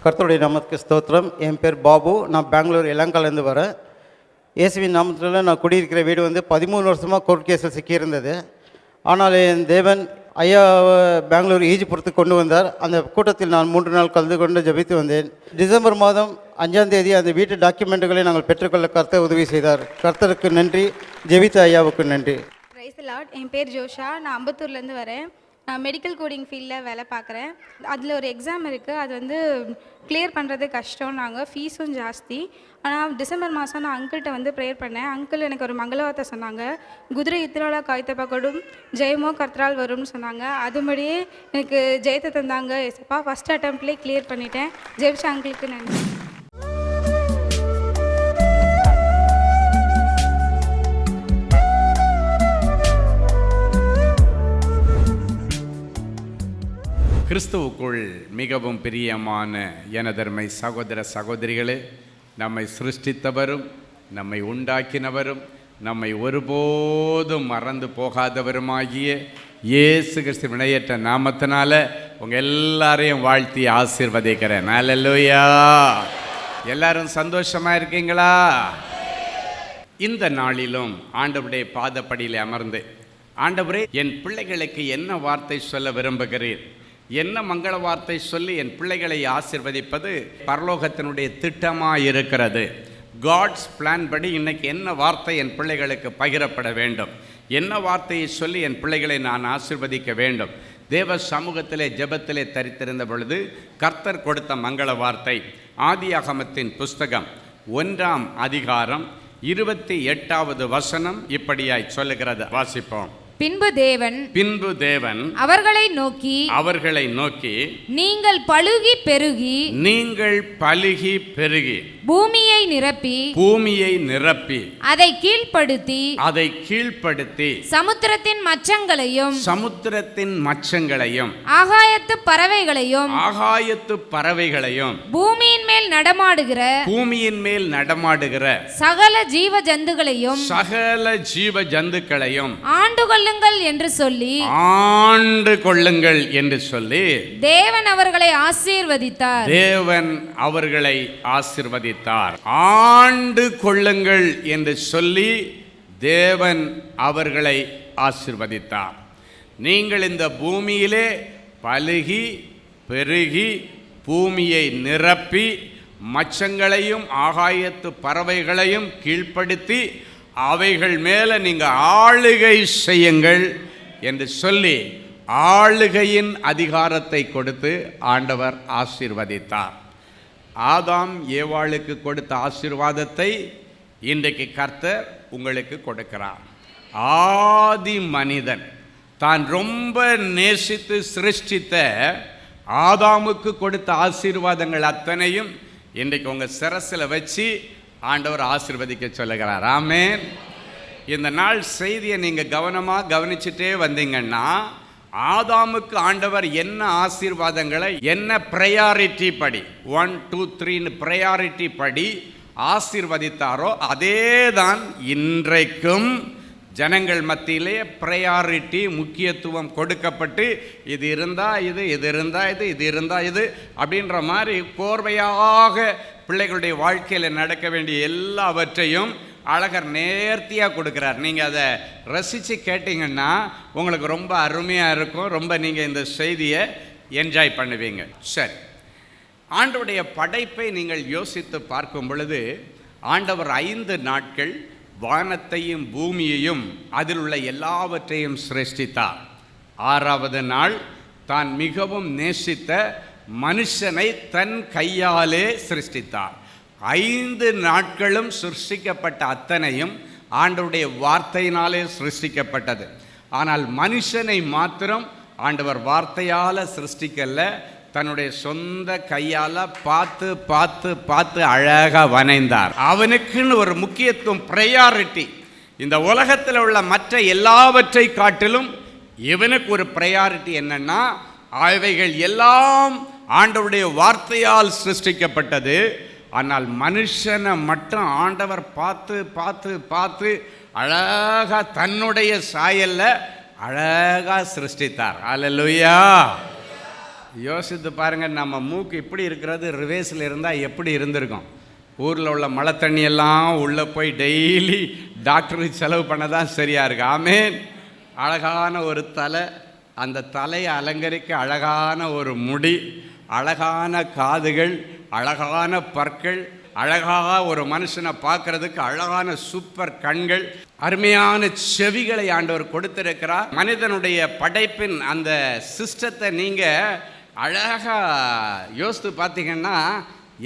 கர்த்தருடைய நாமத்துக்கு ஸ்தோத்திரம். என் பேர் பாபு. நான் பெங்களூர் இளங்காலேருந்து வரேன். இயேசுவின் நாமத்தில் நான் குடியிருக்கிற வீடு 13 வருஷமாக கோர்ட் கேஸில் சிக்கியிருந்தது. ஆனால் என் தேவன் ஐயா பெங்களூர் ஈஜிபுரத்துக்கு கொண்டு வந்தார். அந்த கூட்டத்தில் நான் 3 நாள் கலந்து கொண்டு ஜெபித்து வந்தேன். டிசம்பர் மாதம் 5ஆம் தேதி அந்த வீட்டு டாக்குமெண்ட்டுகளை நாங்கள் பெற்றுக்கொள்ள கர்த்தர் உதவி செய்தார். கர்த்தருக்கு நன்றி, ஜெபித்த ஐயாவுக்கு நன்றி. Praise the Lord. என் பேர் ஜோஷா. நான் அம்பத்தூர்லேருந்து வரேன். நான் மெடிக்கல் கோடிங் ஃபீல்டில் வேலை பார்க்குறேன். அதில் ஒரு எக்ஸாம் இருக்குது. அது கிளியர் பண்ணுறது கஷ்டம். நாங்கள் ஃபீஸும் ஜாஸ்தி. ஆனால் டிசம்பர் மாதம் நான் அங்கிள்கிட்ட ப்ரேயர் பண்ணேன். அங்கிள் எனக்கு ஒரு மங்களவார்த்தை சொன்னாங்க. குதிரை இத்திரோலா காய்த்தப்படும், ஜெயமோ கர்த்தரால் வரும்னு சொன்னாங்க. அதுபடியே எனக்கு ஜெயத்தை தந்தாங்க. எஸ்ப்பா ஃபஸ்ட் அட்டம்ப்ட்லேயே கிளியர் பண்ணிட்டேன். ஜெயிச்ச அங்கிளுக்கு நன்றி. கிறிஸ்துவுக்குள் மிகவும் பிரியமான எனதர்மை சகோதர சகோதரிகளே, நம்மை சிருஷ்டித்தவரும் நம்மை உண்டாக்கினவரும் நம்மை ஒருபோதும் மறந்து போகாதவருமாகிய இயேசு கிறிஸ்து வினையற்ற நாமத்தினால உங்கள் எல்லாரையும் வாழ்த்தி ஆசீர்வதிக்கிறேன். அல்லேலூயா. எல்லாரும் சந்தோஷமாக இருக்கீங்களா? இந்த நாளிலும் ஆண்டவருடைய பாதப்படியில் அமர்ந்து, ஆண்டவரே, என் பிள்ளைகளுக்கு என்ன வார்த்தை சொல்ல விரும்புகிறீர், என்ன மங்கள வார்த்தை சொல்லி என் பிள்ளைகளை ஆசீர்வதிப்பது பரலோகத்தினுடைய திட்டமாக இருக்கிறது. காட்ஸ் பிளான் படி இன்னைக்கு என்ன வார்த்தை என் பிள்ளைகளுக்கு பகிரப்பட வேண்டும், என்ன வார்த்தையை சொல்லி என் பிள்ளைகளை நான் ஆசீர்வதிக்க வேண்டும். தேவ சமூகத்திலே ஜெபத்திலே தரித்திருந்த பொழுது கர்த்தர் கொடுத்த மங்கள வார்த்தை ஆதியாகமத்தின் புஸ்தகம் 1ஆம் அதிகாரம் 28வது வசனம் இப்படியாய் சொல்லுகிறது. வாசிப்போம். பின்பு தேவன் அவர்களை நோக்கி நீங்கள் பலுகி பெருகி பூமியை நிரப்பி அதை கீழ்ப்படுத்தி சமுத்திரத்தின் மச்சங்களையும் ஆகாயத்து பறவைகளையும் பூமியின் மேல் நடமாடுகிற சகல ஜீவ ஜந்துக்களையும் ஆண்டு கொள்ளுங்கள் என்று சொல்லி தேவன் அவர்களை ஆசீர்வதித்தார். ஆண்டு கொள்ளுங்கள் என்று சொல்லி தேவன் அவர்களை ஆசீர்வதித்தார். நீங்கள் இந்த பூமியிலே பலுகி பெருகி பூமியை நிரப்பி மச்சங்களையும் ஆகாயத்து பறவைகளையும் கீழ்ப்படுத்தி அவைகள் மேலே நீங்கள் ஆளுகை செய்யுங்கள் என்று சொல்லி ஆளுகையின் அதிகாரத்தை கொடுத்து ஆண்டவர் ஆசீர்வதித்தார். ஆதாம் ஏவாளுக்கு கொடுத்த ஆசீர்வாதத்தை இன்றைக்கு கர்த்தர் உங்களுக்கு கொடுக்கிறார். ஆதி மனிதன் தான் ரொம்ப நேசித்து சிருஷ்டித்த ஆதாமுக்கு கொடுத்த ஆசீர்வாதங்கள் அத்தனையும் இன்றைக்கு உங்கள் சிரசில் வச்சு ஆண்டவர் ஆசீர்வதிக்க சொல்லுகிறார். ஆமென். இந்த நாள் செய்தியை நீங்கள் கவனமாக கவனிச்சுட்டே வந்தீங்கன்னா, ஆதாமுக்கு ஆண்டவர் என்ன ஆசீர்வாதங்களை என்ன ப்ரையாரிட்டி படி 1 2 3 ப்ரையாரிட்டி படி ஆசீர்வதித்தாரோ அதே தான் இன்றைக்கும் ஜனங்கள் மத்தியிலே ப்ரையாரிட்டி முக்கியத்துவம் கொடுக்கப்பட்டு இது இருந்தால் இது இருந்தால் இது இருந்தால் இது அப்படின்ற மாதிரி கோர்வையாக பிள்ளைகளுடைய வாழ்க்கையில் நடக்க வேண்டிய எல்லாவற்றையும் அழகர் நேர்த்தியாக கொடுக்குறார். நீங்கள் அதை ரசித்து கேட்டிங்கன்னா உங்களுக்கு ரொம்ப அருமையாக இருக்கும். ரொம்ப நீங்கள் இந்த செய்தியை என்ஜாய் பண்ணுவீங்க. சரி, ஆண்டவருடைய படைப்பை நீங்கள் யோசித்து பார்க்கும் பொழுது ஆண்டவர் 5 நாட்கள் வானத்தையும் பூமியையும் அதில் உள்ள எல்லாவற்றையும் சிருஷ்டித்தார். 6வது நாள் தான் மிகவும் நேசித்த மனுஷனை தன் கையாலே சிருஷ்டித்தார். 5 நாட்களும் சிருஷ்டிக்கப்பட்ட அத்தனையும் ஆண்டவருடைய வார்த்தையினாலே சிருஷ்டிக்கப்பட்டது. ஆனால் மனுஷனை மாத்திரம் ஆண்டவர் வார்த்தையால் சிருஷ்டிக்கல, தன்னுடைய சொந்த கையால் பார்த்து பார்த்து பார்த்து அழகாக வரைந்தார். அவனுக்குன்னு ஒரு முக்கியத்துவம், ப்ரையாரிட்டி. இந்த உலகத்தில் உள்ள மற்ற எல்லாவற்றை காட்டிலும் இவனுக்கு ஒரு ப்ரையாரிட்டி என்னன்னா, அவைகள் எல்லாம் ஆண்டவருடைய வார்த்தையால் சிருஷ்டிக்கப்பட்டது. ஆனால் மனுஷனை மட்டும் ஆண்டவர் பார்த்து பார்த்து பார்த்து அழகாக தன்னுடைய சாயல்ல அழகாக சிருஷ்டித்தார். அல்லேலூயா. யோசித்து பாருங்கள், நம்ம மூக்கு இப்படி இருக்கிறது ரிவேஸில் இருந்தால் எப்படி இருந்திருக்கும்? ஊரில் உள்ள மழை தண்ணியெல்லாம் உள்ளே போய் டெய்லி டாக்டருக்கு செலவு பண்ண தான் சரியாக இருக்குது. ஆமேன். அழகான ஒரு தலை, அந்த தலையை அலங்கரிக்க அழகான ஒரு முடி, அழகான காதுகள், அழகான பற்கள், அழகாக ஒரு மனுஷனை பார்க்கறதுக்கு அழகான சூப்பர் கண்கள், அருமையான செவிகளை ஆண்டவர் கொடுத்திருக்கிறார். மனிதனுடைய படைப்பின் அந்த சிஸ்டத்தை நீங்கள் அழகாக யோசித்து பார்த்தீங்கன்னா,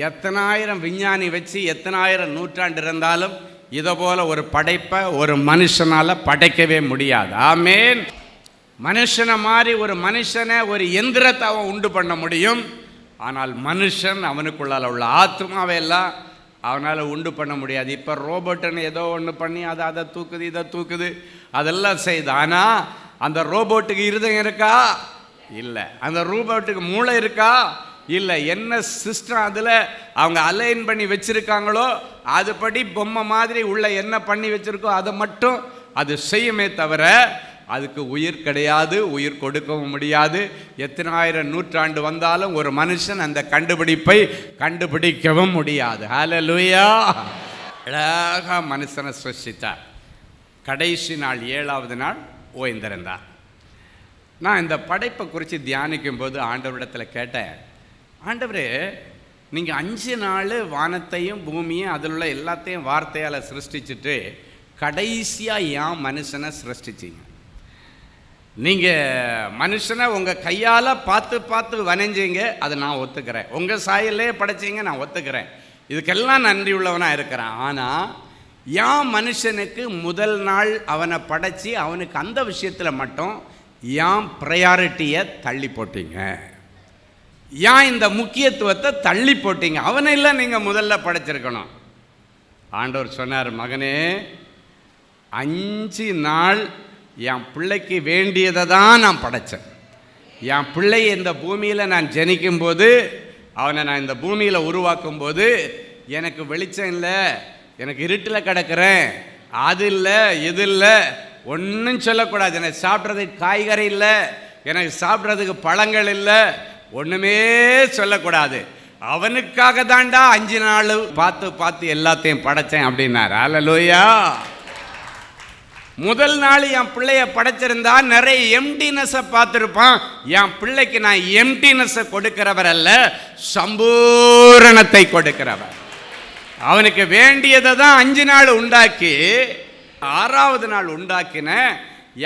எத்தனாயிரம் விஞ்ஞானி வச்சு எத்தனாயிரம் நூற்றாண்டு இருந்தாலும் இதை போல் ஒரு படைப்பை ஒரு மனுஷனால் படைக்கவே முடியாது. ஆமேன். மனுஷனை மாதிரி ஒரு மனுஷனை, ஒரு எந்திரத்தை அவன் உண்டு பண்ண முடியும். ஆனால் மனுஷன், அவனுக்குள்ளால் உள்ள ஆத்மாவை எல்லாம் அவனால் உண்டு பண்ண முடியாது. இப்போ ரோபோட்டுன்னு ஏதோ ஒன்று பண்ணி அதை தூக்குது, இதை தூக்குது, அதெல்லாம் செய்யுது. ஆனால் அந்த ரோபோட்டுக்கு இருதயம் இருக்கா? இல்லை. அந்த ரோபோட்டுக்கு மூளை இருக்கா? இல்லை. என்ன சிஸ்டம் அதில் அவங்க அலைன் பண்ணி வச்சுருக்காங்களோ அதுபடி பொம்மை மாதிரி உள்ள என்ன பண்ணி வச்சுருக்கோ அதை மட்டும் அது செய்யுமே தவிர அதுக்கு உயிர் கிடையாது, உயிர் கொடுக்கவும் முடியாது. எத்தனாயிரம் நூற்றாண்டு வந்தாலும் ஒரு மனுஷன் அந்த கண்டுபிடிப்பை கண்டுபிடிக்கவும் முடியாது. ஹல்லேலூயா. அழகா மனுஷனை சிருஷ்டித்தார். கடைசி நாள் 7வது நாள் ஓய்ந்திருந்தார். நான் இந்த படைப்பை குறித்து தியானிக்கும் போது ஆண்டவரிடத்தில் கேட்டேன், ஆண்டவரே, நீங்கள் 5 நாள் வானத்தையும் பூமியும் அதில் உள்ள எல்லாத்தையும் வார்த்தையால் சிருஷ்டிச்சுட்டு கடைசியாக ஏன் மனுஷனை சிருஷ்டிச்சிங்க? நீங்கள் மனுஷனை உங்கள் கையால் பார்த்து வனைஞ்சிங்க, அதை நான் ஒத்துக்கிறேன். உங்கள் சாயலே படைச்சிங்க, நான் ஒத்துக்கிறேன். இதுக்கெல்லாம் நன்றி உள்ளவனாக இருக்கிறேன். ஆனால் ஏன் மனுஷனுக்கு முதல் நாள் அவனை படைச்சி அவனுக்கு அந்த விஷயத்தில் மட்டும் ஏன் ப்ரையாரிட்டியை தள்ளி போட்டீங்க? ஏன் இந்த முக்கியத்துவத்தை தள்ளி போட்டீங்க? அவனை இல்லை நீங்கள் முதல்ல படைச்சிருக்கணும். ஆண்டவர் சொன்னார், மகனே, 5 நாள் என் பிள்ளைக்கு வேண்டியதை தான் நான் படைத்தேன். என் பிள்ளை இந்த பூமியில் நான் ஜனிக்கும் போது, அவனை நான் இந்த பூமியில் உருவாக்கும் போது எனக்கு வெளிச்சம் இல்லை, எனக்கு இருட்டில் கிடக்கிறேன், அது இல்லை, இது இல்லை, ஒன்றும் சொல்லக்கூடாது. எனக்கு சாப்பிட்றதுக்கு காய்கறி இல்லை, எனக்கு சாப்பிட்றதுக்கு பழங்கள் இல்லை, ஒன்றுமே சொல்லக்கூடாது. அவனுக்காக தாண்டா 5 நாள் பார்த்து எல்லாத்தையும் படைத்தேன் அப்படின்னார். ஹல்லேலூயா. முதல் நாள் என் பிள்ளைய படைச்சிருந்தா நிறைய எம்டினஸை பார்த்துருப்பான். என் பிள்ளைக்கு நான் எம்டினஸை கொடுக்கிறவர் அல்ல, சம்பூரணத்தை கொடுக்கிறவர். அவனுக்கு வேண்டியதை தான் 5 நாள் உண்டாக்கி 6வது நாள் உண்டாக்கின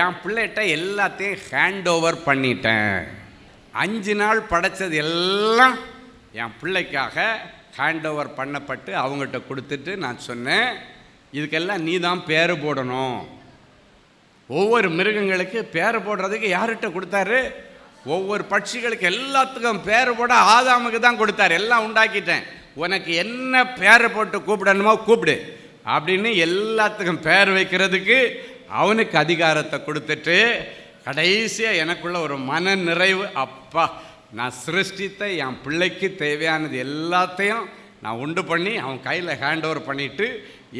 என் பிள்ளைகிட்ட எல்லாத்தையும் ஹேண்ட் ஓவர் பண்ணிட்டேன். 5 நாள் படைச்சது எல்லாம் என் பிள்ளைக்காக ஹேண்ட் ஓவர் பண்ணப்பட்டு அவங்ககிட்ட கொடுத்துட்டு நான் சொன்னேன், இதுக்கெல்லாம் நீ தான் பேர் போடணும். ஒவ்வொரு மிருகங்களுக்கு பேர் போடுறதுக்கு யார்கிட்ட கொடுத்தாரு? ஒவ்வொரு பட்சிகளுக்கு எல்லாத்துக்கும் பேர் போட ஆதாமுக்கு தான் கொடுத்தாரு. எல்லாம் உண்டாக்கிட்டேன், உனக்கு என்ன பேரை போட்டு கூப்பிடணுமோ கூப்பிடு அப்படின்னு எல்லாத்துக்கும் பேர் வைக்கிறதுக்கு அவனுக்கு அதிகாரத்தை கொடுத்துட்டு கடைசியாக எனக்குள்ள ஒரு மன நிறைவு, அப்பா, நான் சிருஷ்டித்த என் பிள்ளைக்கு தேவையானது எல்லாத்தையும் நான் உண்டு பண்ணி அவன் கையில் ஹேண்ட் ஓவர் பண்ணிவிட்டு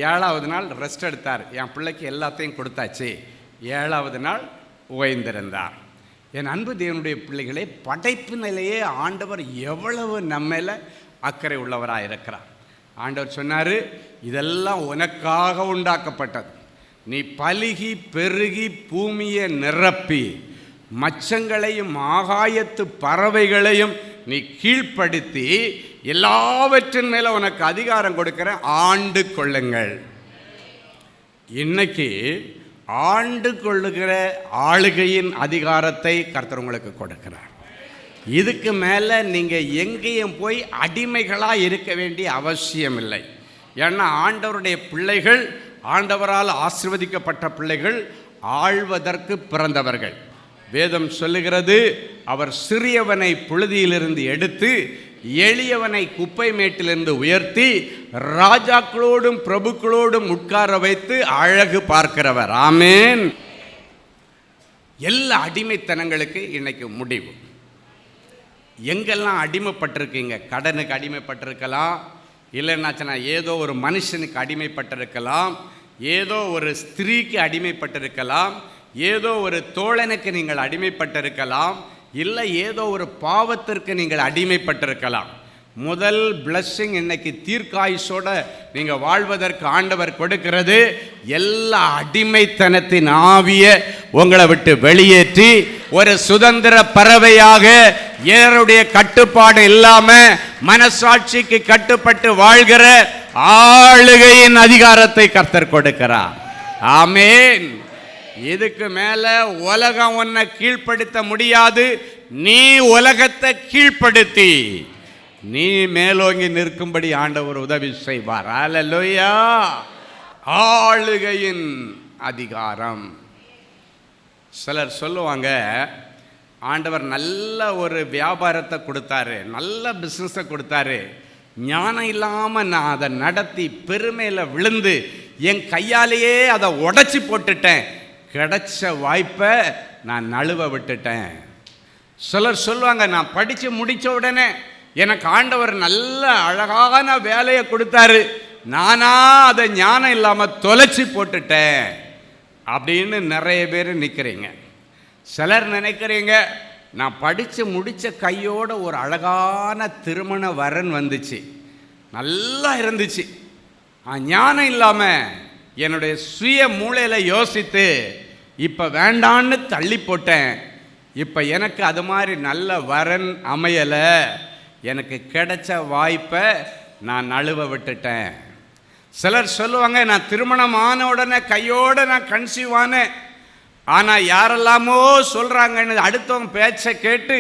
7வது நாள் ரெஸ்ட் எடுத்தார். என் பிள்ளைக்கு எல்லாத்தையும் கொடுத்தாச்சு. 7வது நாள் ஓய்ந்திருந்தார். என் அன்பு தேவனுடைய பிள்ளைகளே, படைப்பு நிலையே ஆண்டவர் எவ்வளவு நம்மள அக்கறை உள்ளவராக இருக்கிறார். ஆண்டவர் சொன்னார், இதெல்லாம் உனக்காக உண்டாக்கப்பட்டது. நீ பலுகி பெருகி பூமியை நிரப்பி மச்சங்களையும் ஆகாயத்து பறவைகளையும் நீ கீழ்ப்படுத்தி எல்லாவற்றின் மேலே உனக்கு அதிகாரம் கொடுக்கிற ஆண்டு கொள்ளுங்கள். இன்னைக்கு ஆண்டு கொள்ளுகிற ஆளுகையின் அதிகாரத்தை கர்த்தர் உங்களுக்கு கொடுக்கிறார். இதுக்கு மேலே நீங்கள் எங்கேயும் போய் அடிமைகளாக இருக்க வேண்டிய அவசியம் இல்லை. ஏன்னா ஆண்டவருடைய பிள்ளைகள், ஆண்டவரால் ஆசீர்வதிக்கப்பட்ட பிள்ளைகள் ஆள்வதற்கு பிறந்தவர்கள். வேதம் சொல்லுகிறது, அவர் சிறியவனை புழுதியிலிருந்து எடுத்து எளியவனை குப்பை மேட்டிலிருந்து உயர்த்தி ராஜாக்களோடும் பிரபுக்களோடும் உட்கார வைத்து அழகு பார்க்கிறவர். ஆமேன். எல்லா அடிமைத்தனங்களுக்கு இன்னைக்கு முடிவு. எங்கெல்லாம் அடிமைப்பட்டிருக்கீங்க? கடனுக்கு அடிமைப்பட்டிருக்கலாம், இல்லைன்னாச்சுன்னா ஏதோ ஒரு மனுஷனுக்கு அடிமைப்பட்டிருக்கலாம், ஏதோ ஒரு ஸ்திரீக்கு அடிமைப்பட்டிருக்கலாம், ஏதோ ஒரு தோழனுக்கு நீங்கள் அடிமைப்பட்டிருக்கலாம், இல்லை ஏதோ ஒரு பாவத்திற்கு நீங்கள் அடிமைப்பட்டிருக்கலாம். முதல் பிளஸ்ஸிங் இன்னைக்கு தீர்க்காயுசோட நீங்கள் வாழ்வதற்கு ஆண்டவர் கொடுக்கிறது, எல்லா அடிமைத்தனத்தின் ஆவிய உங்களை விட்டு வெளியேற்றி ஒரு சுதந்திர பறவையாக ஏருடைய கட்டுப்பாடு இல்லாம மனசாட்சிக்கு கட்டுப்பட்டு வாழ்கிற ஆளுகையின் அதிகாரத்தை கர்த்தர் கொடுக்கிறார். ஆமென். இதுக்கு மேல உலகம் உன்னை கீழ்ப்படுத்த முடியாது. நீ உலகத்தை கீழ்ப்படுத்தி நீ மேலோங்கி நிற்கும்படி ஆண்டவர் உதவி செய்வார். அல்லேலூயா. ஆளுகையின் அதிகாரம். சிலர் சொல்லுவாங்க, ஆண்டவர் நல்ல ஒரு வியாபாரத்தை கொடுத்தாரு, நல்ல பிஸ்னஸை கொடுத்தாரு, ஞானம் இல்லாமல் நான் அதை நடத்தி பெருமையில் விழுந்து என் கையாலேயே அதை உடைச்சி போட்டுட்டேன், கிடைச்ச வாய்ப்பை நான் நழுவ விட்டுட்டேன். சிலர் சொல்லுவாங்க, நான் படித்து முடித்த உடனே எனக்கு ஆண்டவர் நல்ல அழகான வேலையை கொடுத்தாரு, நானா அதை ஞானம் இல்லாமல் தொலைச்சி போட்டுட்டேன் அப்படின்னு நிறைய பேர் நிற்கிறீங்க. சிலர் நினைக்கிறீங்க, நான் படித்து முடித்த கையோட ஒரு அழகான திருமண வரன் வந்துச்சு, நல்லா இருந்துச்சு, ஞானம் இல்லாமல் என்னுடைய சுய மூளையில் யோசித்து இப்போ வேண்டான்னு தள்ளி போட்டேன், இப்போ எனக்கு அது மாதிரி நல்ல வரன் அமையலை, எனக்கு கிடைச்ச வாய்ப்பை நான் நழுவ விட்டுட்டேன். சிலர் சொல்லுவாங்க, நான் திருமணம் ஆன உடனே கையோடு நான் கன்சீவ் ஆனேன், ஆனால் யாரெல்லாமோ சொல்கிறாங்கன்னு அடுத்தவங்க பேச்சை கேட்டு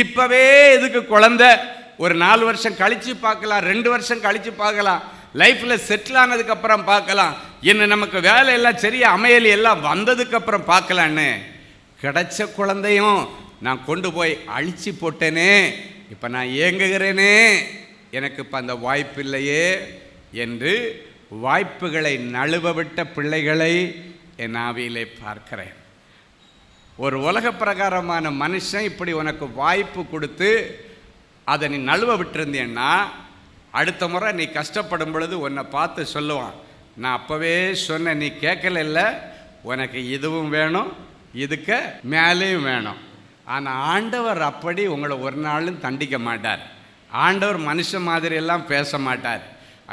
இப்போவே இதுக்கு குழந்தை, ஒரு 4 வருஷம் கழித்து பார்க்கலாம், 2 வருஷம் கழித்து பார்க்கலாம், லைஃப்பில் செட்டில் ஆனதுக்கப்புறம் பார்க்கலாம், இன்னும் நமக்கு வேலையெல்லாம் சரியாக அமையல் எல்லாம் வந்ததுக்கப்புறம் பார்க்கலான்னு கிடைச்ச குழந்தையும் நான் கொண்டு போய் அழிச்சு போட்டேனே, இப்போ நான் ஏங்குகிறேனே, எனக்கு இப்போ அந்த வாய்ப்பு இல்லையே என்று வாய்ப்புகளை நழுவ விட்ட பிள்ளைகளை என் ஆவியிலே பார்க்கிறேன். ஒரு உலக பிரகாரமான மனுஷன் இப்படி உனக்கு வாய்ப்பு கொடுத்து அதை நீ நழுவ விட்டுருந்தேன்னா அடுத்த முறை நீ கஷ்டப்படும் பொழுது உன்னை பார்த்து சொல்லுவான், நான் அப்போவே சொன்னேன், நீ கேட்கல, உனக்கு இதுவும் வேணும், இதுக்கு மேலேயும் வேணும். ஆனால் ஆண்டவர் அப்படி உங்களை ஒரு நாளும் தண்டிக்க மாட்டார். ஆண்டவர் மனுஷன் மாதிரி எல்லாம் பேச மாட்டார்.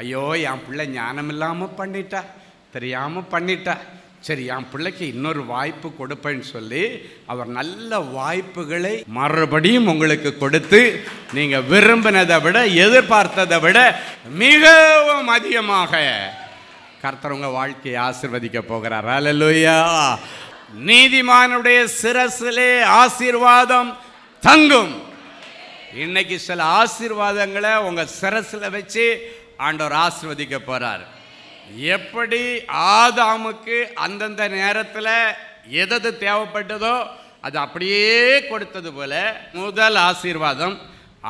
ஐயோ என் பிள்ளை ஞானம் இல்லாமல் பண்ணிட்டா, தெரியாமல் பண்ணிட்டா, சரி என் பிள்ளைக்கு இன்னொரு வாய்ப்பு கொடுப்பேன்னு சொல்லி அவர் நல்ல வாய்ப்புகளை மறுபடியும் உங்களுக்கு கொடுத்து நீங்கள் விரும்பினதை விட எதிர்பார்த்ததை விட மிகவும் அதிகமாக கர்த்தர் உங்கள் வாழ்க்கையை ஆசீர்வதிக்க போகிறார். அல்லேலூயா. நீதிமானுடைய சிரசிலே ஆசீர்வாதம் தங்கும். இன்னைக்கு சில ஆசீர்வாதங்களை உங்கள் சிரசில் வச்சு ஆண்டவர் ஆசீர்வதிக்க போகிறார். எப்படி ஆதாமுக்கு அந்தந்த நேரத்தில் எது தேவைப்பட்டதோ அது அப்படியே கொடுத்தது போல முதல் ஆசீர்வாதம்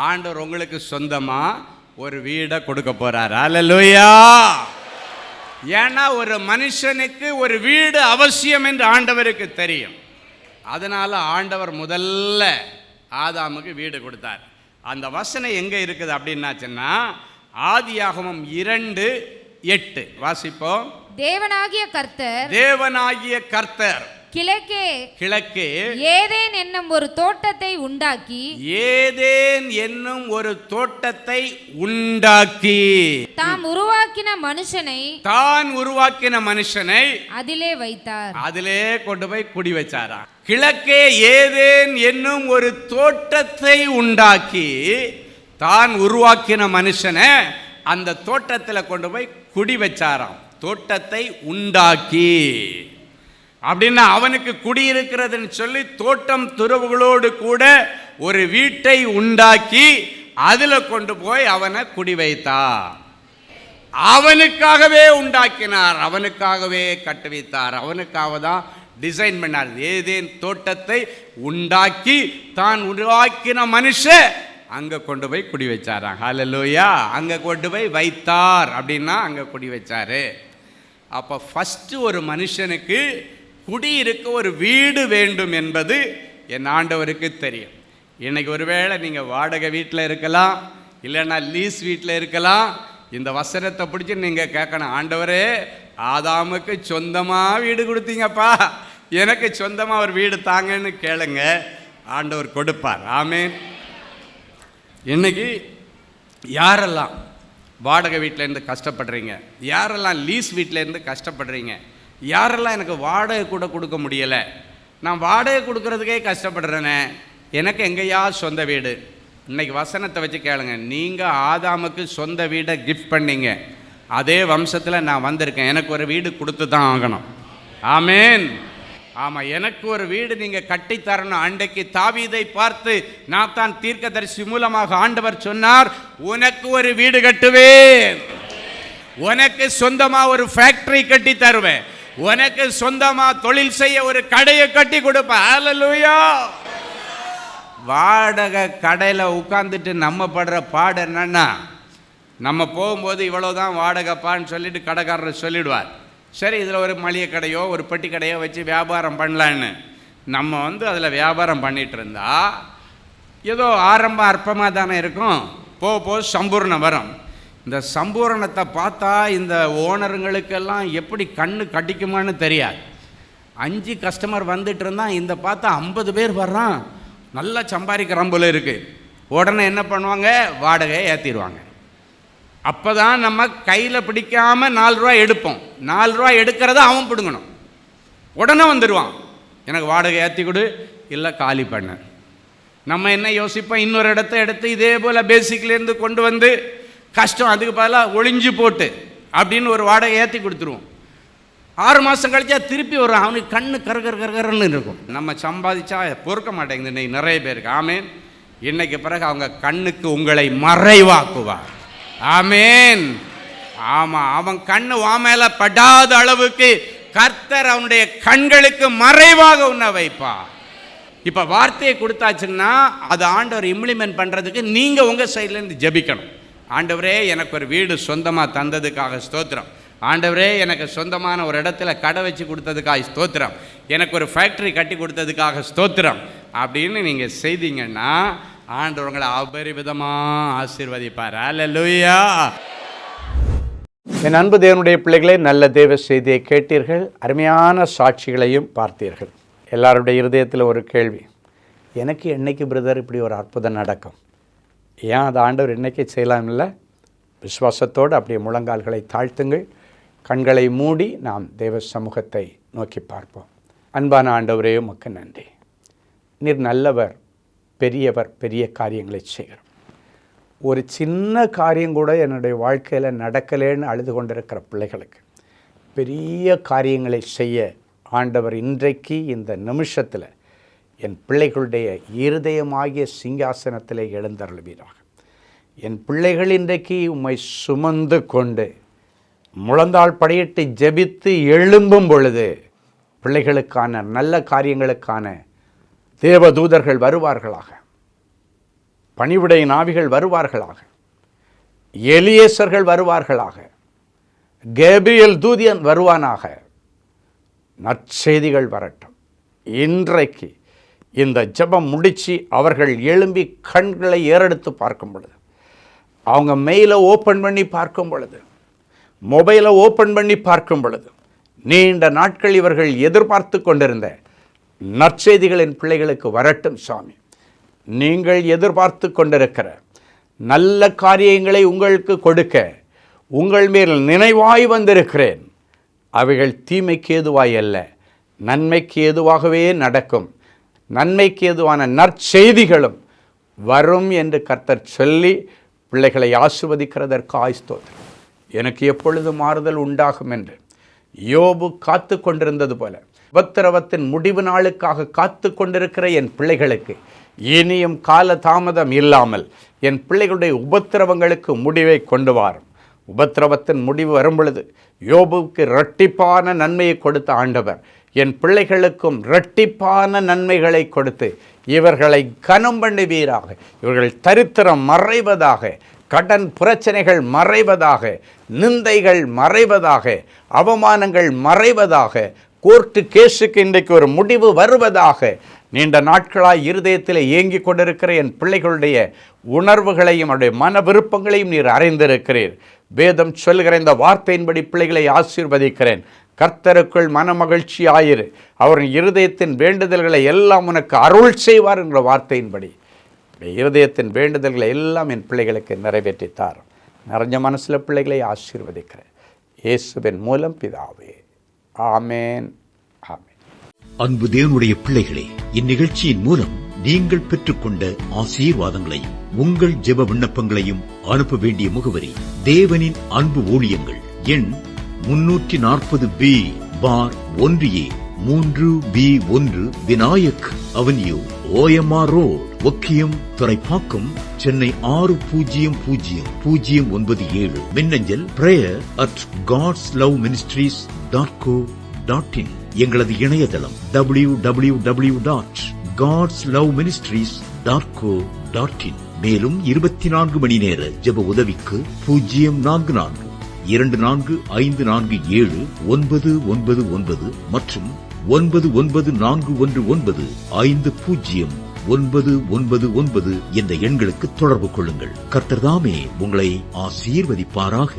ஆண்டவர் உங்களுக்கு சொந்தமாக ஒரு வீடை கொடுக்க போகிறார். அல்லேலூயா. ஏன்னா ஒரு மனுஷனுக்கு ஒரு வீடு அவசியம் என்று ஆண்டவருக்கு தெரியும். அதனால் ஆண்டவர் முதல்ல ஆதாமுக்கு வீடு கொடுத்தார். அந்த வசனம் எங்கே இருக்குது அப்படின்னாச்சுன்னா ஆதியாகமம் 2:8 வாசிப்போம். தேவனாகிய கர்த்தர் கிழக்கே ஏதேன் என்னும் ஒரு தோட்டத்தை உண்டாக்கி தான் உருவாக்கின மனுஷனை அதிலே வைத்தார். அதிலே கொண்டு போய் குடி வச்சாரா. கிழக்கே ஏதேன் என்னும் ஒரு தோட்டத்தை உண்டாக்கி தான் உருவாக்கின மனுஷனை அந்த தோட்டத்தில் கொண்டு போய் குடி வச்சாராம். தோட்டத்தை உண்டாக்கி அப்படின்னா அவனுக்கு குடியிருக்கிறதுன்னு சொல்லி தோட்டம் துறவுகளோடு கூட ஒரு வீட்டை உண்டாக்கி அதில் கொண்டு போய் அவனை குடி வைத்தார். அவனுக்காகவே உண்டாக்கினார், அவனுக்காகவே கட்டுவித்தார், அவனுக்காக தான் டிசைன் பண்ணார். ஏதேன் தோட்டத்தை உண்டாக்கி தான் உருவாக்கின மனுஷன் அங்கே கொண்டு போய் குடி வச்சாராம். ஹல்லேலூயா. அங்கே கொண்டு போய் வைத்தார் அப்படின்னா அங்கே குடி வச்சாரு. அப்போ ஃபஸ்ட்டு ஒரு மனுஷனுக்கு குடியிருக்க ஒரு வீடு வேண்டும் என்பது என் ஆண்டவருக்கு தெரியும். இன்றைக்கி ஒருவேளை நீங்கள் வாடகை வீட்டில் இருக்கலாம், இல்லைன்னா லீஸ் வீட்டில் இருக்கலாம். இந்த வசனத்தை பிடிச்சி நீங்கள் கேட்கணும், ஆண்டவரே ஆதாமுக்கு சொந்தமாக வீடு கொடுத்தீங்கப்பா, எனக்கு சொந்தமாக ஒரு வீடு தாங்கன்னு கேளுங்க. ஆண்டவர் கொடுப்பார். ஆமென். இன்னைக்கு யாரெல்லாம் வாடகை வீட்டிலேருந்து கஷ்டப்படுறீங்க, யாரெல்லாம் லீஸ் வீட்டிலேருந்து கஷ்டப்படுறீங்க, யாரெல்லாம் எனக்கு வாடகை கூட கொடுக்க முடியலை, நான் வாடகை கொடுக்கறதுக்கே கஷ்டப்படுறேனே, எனக்கு எங்கேயா சொந்த வீடு. இன்னைக்கு வசனத்தை வச்சு கேளுங்க. நீங்கள் ஆதாமுக்கு சொந்த வீடை கிஃப்ட் பண்ணீங்க, அதே வம்சத்தில் நான் வந்திருக்கேன், எனக்கு ஒரு வீடு கொடுத்து தான் ஆகணும். ஆமென். ஆமாம், எனக்கு ஒரு வீடு நீங்கள் கட்டித்தரணும். அன்றைக்கு தாவீதை பார்த்து நாத்தான் தீர்க்கதரிசி மூலமாக ஆண்டவர் சொன்னார், உனக்கு ஒரு வீடு கட்டுவேன், உனக்கு சொந்தமாக ஒரு ஃபேக்டரி கட்டி தருவேன், உனக்கு சொந்தமாக தொழில் செய்ய ஒரு கடையை கட்டி கொடுப்பேன். ஹல்லேலூயா. வாடகை கடையில் உட்காந்துட்டு நம்ம படுற பாடு என்னன்னா, நம்ம போகும்போது இவ்வளோதான் வாடகைப்பான்னு சொல்லிட்டு கடைக்காரர் சொல்லிடுவார். சரி, இதில் ஒரு மளிகை கடையோ ஒரு பெட்டி கடையோ வச்சு வியாபாரம் பண்ணலான்னு நம்ம அதில் வியாபாரம் பண்ணிகிட்டு இருந்தா ஏதோ ஆரம்பம் அற்பமாக தானே இருக்கும், போக சம்பூர்ணம் வரும். இந்த சம்பூரணத்தை பார்த்தா இந்த ஓனருங்களுக்கெல்லாம் எப்படி கண்ணு கடிக்குமான்னு தெரியாது. 5 கஸ்டமர் வந்துட்டு இருந்தால் இந்த பார்த்தா 50 பேர் வர்றான், நல்லா சம்பாதிக்கிறான் போல இருக்குது. உடனே என்ன பண்ணுவாங்க, வாடகையை ஏற்றிடுவாங்க. அப்போ தான் நம்ம கையில் பிடிக்காமல் 4 ரூபா எடுப்போம். 4 ரூபா எடுக்கிறத அவன் பிடுங்கணும். உடனே வந்துடுவான், எனக்கு வாடகை ஏற்றி கொடு, இல்லை காலி பண்ண. நம்ம என்ன யோசிப்போம், இன்னொரு இடத்த எடுத்து இதே போல் பேசிக்லேருந்து கொண்டு வந்து கஷ்டம், அதுக்கு பதிலாக ஒளிஞ்சு போட்டு அப்படின்னு ஒரு வாடகை ஏற்றி கொடுத்துருவோம். 6 மாதம் கழிச்சா திருப்பி வரும், அவனுக்கு கண்ணு கரகரன்னு இருக்கும். நம்ம சம்பாதிச்சா பொறுக்க மாட்டேங்குது இன்னைக்கு நிறைய பேருக்கு. ஆமேன். இன்னைக்கு பிறகு அவங்க கண்ணுக்கு உங்களை மறைவாக்குவார். ஆமேன். ஆமாம், அவன் கண்ணு வாமேல படாத அளவுக்கு கர்த்தர் அவனுடைய கண்களுக்கு மறைவாக உன்னை வைப்பார். இப்போ வார்த்தையை கொடுத்தாச்சுன்னா அது ஆண்டவர் இம்ப்ளிமெண்ட் பண்ணுறதுக்கு நீங்கள் உங்கள் சைட்லேருந்து ஜெபிக்கணும். ஆண்டவரே, எனக்கு ஒரு வீடு சொந்தமாக தந்ததுக்காக ஸ்தோத்திரம். ஆண்டவரே, எனக்கு சொந்தமான ஒரு இடத்துல கடை வச்சு கொடுத்ததுக்காக ஸ்தோத்திரம். எனக்கு ஒரு ஃபேக்ட்ரி கட்டி கொடுத்ததுக்காக ஸ்தோத்திரம் அப்படின்னு நீங்கள் செய்தீங்கன்னா ஆண்டவர் உங்களை அபரிவிதமாக ஆசீர்வதிப்பார். அல்லேலூயா. என் அன்பு தேவனுடைய பிள்ளைகளே, நல்ல தேவ செய்தியை கேட்டீர்கள், அருமையான சாட்சிகளையும் பார்த்தீர்கள். எல்லாருடைய இருதயத்தில் ஒரு கேள்வி, எனக்கு என்னைக்கு பிரதர் இப்படி ஒரு அற்புதம் நடக்கும்? ஏன் அது ஆண்டவர் என்னைக்கு செய்யலாம் இல்லை? விசுவாசத்தோடு அப்படியே முழங்கால்களை தாழ்த்துங்கள், கண்களை மூடி நாம் தேவ சமூகத்தை நோக்கி பார்ப்போம். அன்பான ஆண்டவரே, உமக்கு நன்றி. நீர் நல்லவர், பெரியவர், பெரிய காரியங்களை செய்கிறோம். ஒரு சின்ன காரியம் கூட என்னுடைய வாழ்க்கையில் நடக்கலேன்னு அழுது கொண்டிருக்கிற பிள்ளைகளுக்கு பெரிய காரியங்களை செய்ய ஆண்டவர் இன்றைக்கு இந்த நிமிஷத்தில் என் பிள்ளைகளுடைய இருதயமாகிய சிங்காசனத்தில் எழுந்தருளுவீராக. என் பிள்ளைகள் இன்றைக்கு உம்மை சுமந்து கொண்டு முழந்தாள் படியிட்டு ஜெபித்து எழும்பும் பொழுது பிள்ளைகளுக்கான நல்ல காரியங்களுக்கான தேவதூதர்கள் வருவார்களாக, பணிவிடையின் ஆவிகள் வருவார்களாக, எலியேசர்கள் வருவார்களாக, கேப்ரியல் தூதியன் வருவானாக. நற்செய்திகள் வரட்டும். இன்றைக்கு இந்த ஜெபம் முடித்து அவர்கள் எழும்பி கண்களை ஏறெடுத்து பார்க்கும் பொழுது, அவங்க மெயிலை ஓப்பன் பண்ணி பார்க்கும் பொழுது, மொபைலை ஓப்பன் பண்ணி பார்க்கும் பொழுது, நீண்ட நாட்கள் இவர்கள் எதிர்பார்த்து கொண்டிருந்த நற்செய்திகளின் பிள்ளைகளுக்கு வரட்டும் சாமி. நீங்கள் எதிர்பார்த்து கொண்டிருக்கிற நல்ல காரியங்களை உங்களுக்கு கொடுக்க உங்கள் மேல் நினைவாய் வந்திருக்கிறேன். அவைகள் தீமைக்கு ஏதுவாய் அல்ல, நன்மைக்கு ஏதுவாகவே நடக்கும். நன்மைக்கு ஏதுவான நற்செய்திகளும் வரும் என்று கர்த்தர் சொல்லி பிள்ளைகளை ஆசீர்வதிக்கிறதற்கு ஸ்தோத்திரம். எனக்கு எப்பொழுது மாறுதல் உண்டாகும் என்று யோபு காத்து கொண்டிருந்தது போல உபத்திரவத்தின் முடிவு நாளுக்காக காத்து கொண்டிருக்கிற என் பிள்ளைகளுக்கு இனியும் கால தாமதம் இல்லாமல் என் பிள்ளைகளுடைய உபத்திரவங்களுக்கு முடிவை கொண்டு வாரும். உபத்திரவத்தின் முடிவு வரும் பொழுது யோபுவுக்கு இரட்டிப்பான நன்மையை கொடுத்த ஆண்டவர் என் பிள்ளைகளுக்கும் இரட்டிப்பான நன்மைகளை கொடுத்து இவர்களை கனம் பண்ணுவீராக. இவர்கள் தரித்திரம் மறைவதாக, கடன் பிரச்சனைகள் மறைவதாக, நிந்தைகள் மறைவதாக, அவமானங்கள் மறைவதாக, கோர்ட்டு கேஸுக்கு இன்றைக்கு ஒரு முடிவு வருவதாக. நீண்ட நாட்களாய் இருதயத்தில் ஏங்கி கொண்டிருக்கிற என் பிள்ளைகளுடைய உணர்வுகளையும் அவருடைய மன விருப்பங்களையும் நீர் அறிந்திருக்கிறீர். வேதம் சொல்லுகிற இந்த வார்த்தையின்படி பிள்ளைகளை ஆசீர்வதிக்கிறேன். கர்த்தருக்குள் மனமகிழ்ச்சியாயிரு, அவரின் இருதயத்தின் வேண்டுதல்களை எல்லாம் உனக்கு அருள் செய்வார் என்ற வார்த்தையின்படி இருதயத்தின் வேண்டுதல்களை எல்லாம் என் பிள்ளைகளுக்கு நிறைவேற்றித்தார். நிறைஞ்ச மனசில் பிள்ளைகளை ஆசீர்வதிக்கிறேன் இயேசுவின் மூலம் பிதாவே. ஆமேன், ஆமேன். அன்பு தேவனுடைய பிள்ளைகளே, இந்நிகழ்ச்சியின் மூலம் நீங்கள் பெற்றுக்கொண்ட ஆசீர்வாதங்களையும் உங்கள் ஜெப விண்ணப்பங்களையும் அனுப்ப வேண்டிய முகவரி: தேவனின் அன்பு ஊழியங்கள், எண் 340B பார் 1A 3B1 Vinayak avenue, OMR road, Okkiyam, Thoraipakkam, Chennai 600097. மின்னஞ்சல் prayer@godsloveministries.co.in. எங்களது இணையதளம் www.godsloveministries.co.in. மேலும் 24 மணி நேர ஜெப உதவிக்கு 04454479999 மற்றும் 9941950999 என்ற எண்களுக்கு தொடர்பு கொள்ளுங்கள். கர்த்தர் தாமே உங்களை ஆசீர்வதிப்பாராக.